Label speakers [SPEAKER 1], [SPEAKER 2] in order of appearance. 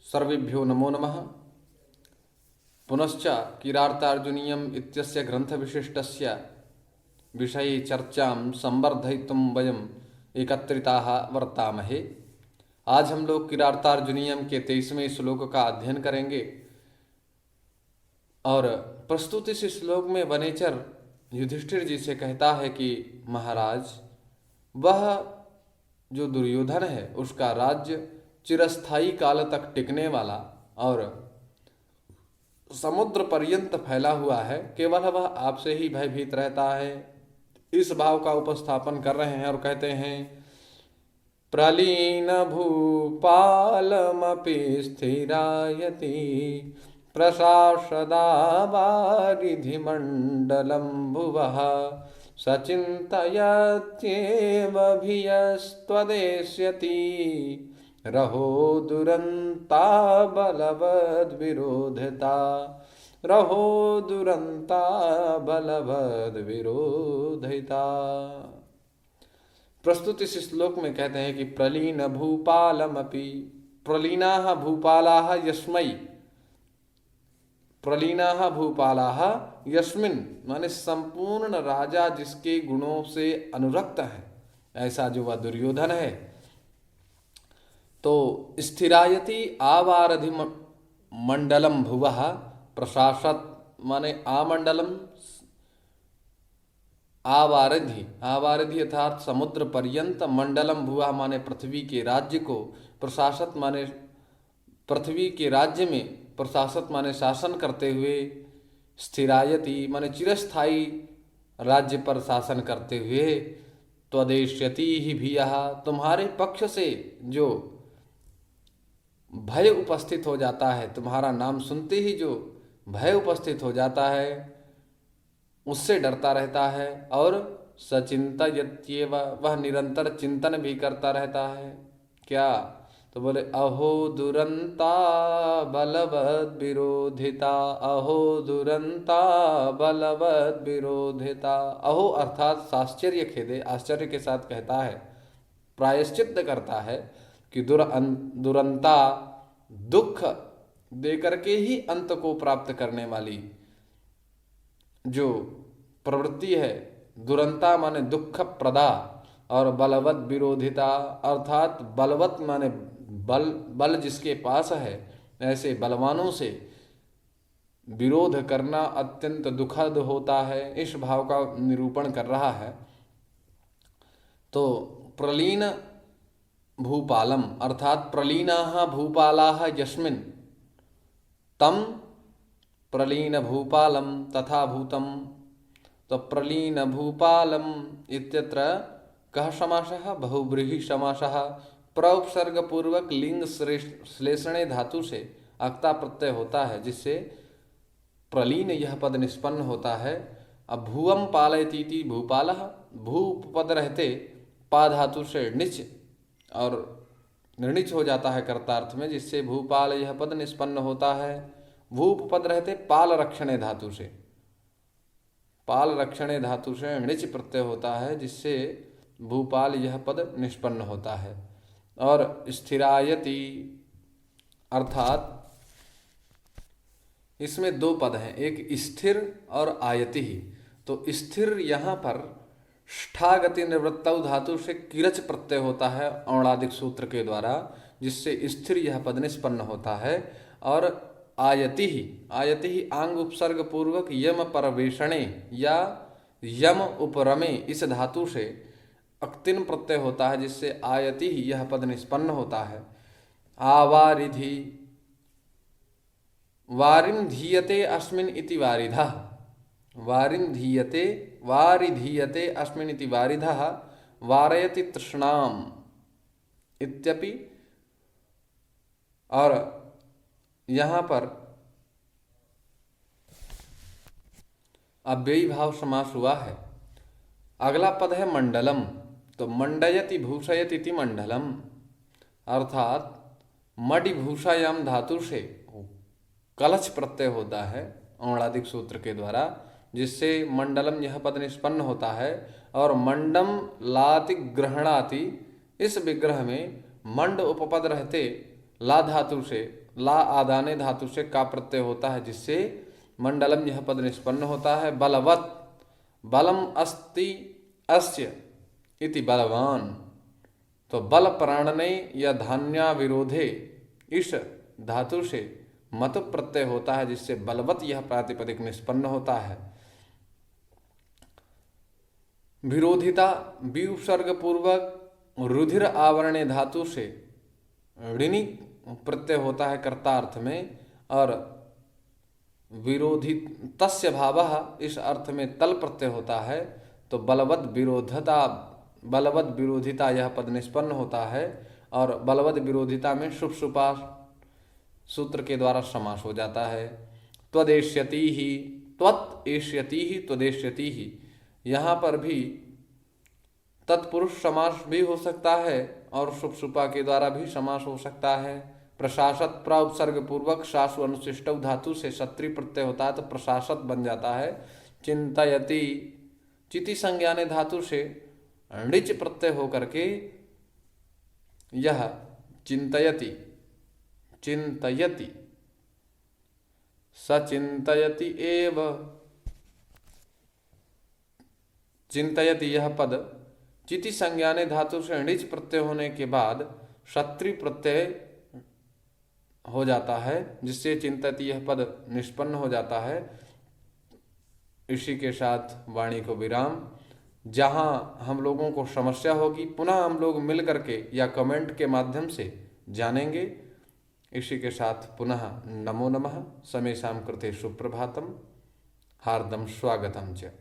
[SPEAKER 1] सर्वेभ्यो नमो नमः। पुनश्च किरातार्जुनीयम् इत्यस्य ग्रन्थविशिष्टस्य विषये चर्चां संवर्धयितुं वयम् एकत्रिताः वर्तामहे। आज हम लोग किरातार्जुनीयम के 23वें श्लोक का अध्ययन करेंगे और प्रस्तुत इस श्लोक में वनेचर युधिष्ठिर जी से कहता है कि महाराज, वह जो दुर्योधन है उसका राज्य चिरस्थायी काल तक टिकने वाला और समुद्र पर्यंत फैला हुआ है, केवल वह आपसे ही भयभीत रहता है। इस भाव का उपस्थापन कर रहे हैं और कहते हैं प्रलीन भूपालमपि स्थिरायति प्रशासदा वारिधिमण्डलं भुवः सचिन्तयत्येवभियस्त्वदेष्यति रहो दुरन्ता बलवद्विरोधिता रहो दुरन्ता बलवद्विरोधिता। प्रस्तुत इस श्लोक में कहते हैं कि प्रलीन भूपालमपि, प्रलीनाः भूपालाः यस्मै, प्रलीनाः भूपालाः यस्मिन् माने संपूर्ण राजा जिसके गुणों से अनुरक्त है, ऐसा जो वह दुर्योधन है। तो स्थिरायति आवारधि मंडलम भुवः प्रशासत माने आमंडलम, आवारधि आवारधि अर्थात समुद्र पर्यंत, मंडलम भुवः माने पृथ्वी के राज्य को, प्रशासत माने पृथ्वी के राज्य में, प्रशासत माने शासन करते हुए, स्थिरायति माने चिरस्थायी राज्य पर शासन करते हुए, त्वदेष्यति ही भी यह तुम्हारे पक्ष से जो भय उपस्थित हो जाता है, तुम्हारा नाम सुनते ही जो भय उपस्थित हो जाता है उससे डरता रहता है। और सचिंतयत्येव वह निरंतर चिंतन भी करता रहता है। क्या? तो बोले अहो दुरंता बलवद विरोधिता, अहो दुरंता बलवद विरोधिता। अहो अर्थात साश्चर्य खेदे, आश्चर्य के साथ कहता है, प्रायश्चित करता है कि दुरंता दुख देकर के ही अंत को प्राप्त करने वाली जो प्रवृत्ति है, दुरंता माने दुख प्रदा, और बलवत विरोधिता अर्थात बलवत माने बल जिसके पास है, ऐसे बलवानों से विरोध करना अत्यंत दुखद होता है। इस भाव का निरूपण कर रहा है। तो प्रलीन भूपालम अर्थात प्रलीनाः भूपालाः यस्मिन् तम प्रलीन भूपालम तथा भूतम। तो प्रलीन भूपालम इत्यत्र कः समासः? बहुव्रीहि समासः। प्रउपसर्ग पूर्वक लिंग श्लेषणे धातु से अक्ता प्रत्यय होता है, जिससे प्रलीन यह पद निष्पन्न होता है। अब भुवम पालयतीति भूपालः, भू पद रहते पा धातु से णिच और निर्णिच हो जाता है कर्तार्थ में, जिससे भूपाल यह पद निष्पन्न होता है। भूप पद रहते पाल रक्षणे धातु से, पाल रक्षणे धातु से णिच प्रत्यय होता है, जिससे भूपाल यह पद निष्पन्न होता है। और स्थिरायति अर्थात इसमें दो पद हैं, एक स्थिर और आयति ही। तो स्थिर यहाँ पर ष्ठागति निवृत्तौ धातु से किरच प्रत्यय होता है औणादिक सूत्र के द्वारा, जिससे स्थिर यह पद निष्पन्न होता है। और आयति ही आंग उपसर्ग पूर्वक यम परवेषणे या यम उपरमे इस धातु से अक्तिन प्रत्यय होता है, जिससे आयति ही यह पद निष्पन्न होता है। आवारिधि वारिम धीयते अस्मिन् इति वारिधः, वारिम धीयते वारिधीयते अस्मिन् इति वारिधः, वारयति तृष्णाम इत्यपि। और यहाँ पर अव्ययी भाव समास हुआ है। अगला पद है मंडलम। तो मंडयति भूषयति इति मंडलम अर्थात मडि भूषायाम धातु से कलच प्रत्यय होता है औणादिक सूत्र के द्वारा, जिससे मंडलम यह पद निष्पन्न होता है। और मंडम लाति ग्रहणाति, इस विग्रह में मंड उपपद रहते ला धातु से, ला आदाने धातु से का प्रत्यय होता है, जिससे मंडलम यह पद निष्पन्न होता है। बलवत, बलम अस्ति अस्य इति बलवान, तो बल प्राणने या धान्या विरोधे इस धातु से मत प्रत्यय होता है, जिससे बलवत यह प्रातिपदिक निष्पन्न होता है। विरोधिता विसर्ग पूर्वक रुधिर आवरणे धातु से ऋणी प्रत्यय होता है कर्तार्थ में, और विरोधी तस्य भावः इस अर्थ में तल प्रत्यय होता है, तो बलवद विरोधता, बलवद विरोधिता यह पद निष्पन्न होता है। और बलवद विरोधिता में शुभ सुपा सूत्र के द्वारा समास हो जाता है। त्वदेष्यति ही, त्वत एष्यति ही, त्वदेष्यति ही, यहाँ पर भी तत्पुरुष समास भी हो सकता है और शुभ सुपा के द्वारा भी समास हो सकता है। प्रशासत प्रउपसर्ग पूर्वक शासु अनुशिष्ट धातु से क्षत्रिय प्रत्यय होता है, तो प्रशासत बन जाता है। चिंतयति, चिति संज्ञाने धातु से णिच प्रत्यय होकर के यह चिंतयति, चिंतयति, सचिंतयति एव, चिंतयति यह पद चिति संज्ञाने धातु से णिच प्रत्यय होने के बाद क्षत्रिय प्रत्यय हो जाता है, जिससे चिंतयति यह पद निष्पन्न हो जाता है। इसी के साथ वाणी को विराम। जहाँ हम लोगों को समस्या होगी पुनः हम लोग मिल करके या कमेंट के माध्यम से जानेंगे। इसी के साथ पुनः नमो नमः। समेषां कृते सुप्रभातम, हार्दं स्वागतम च।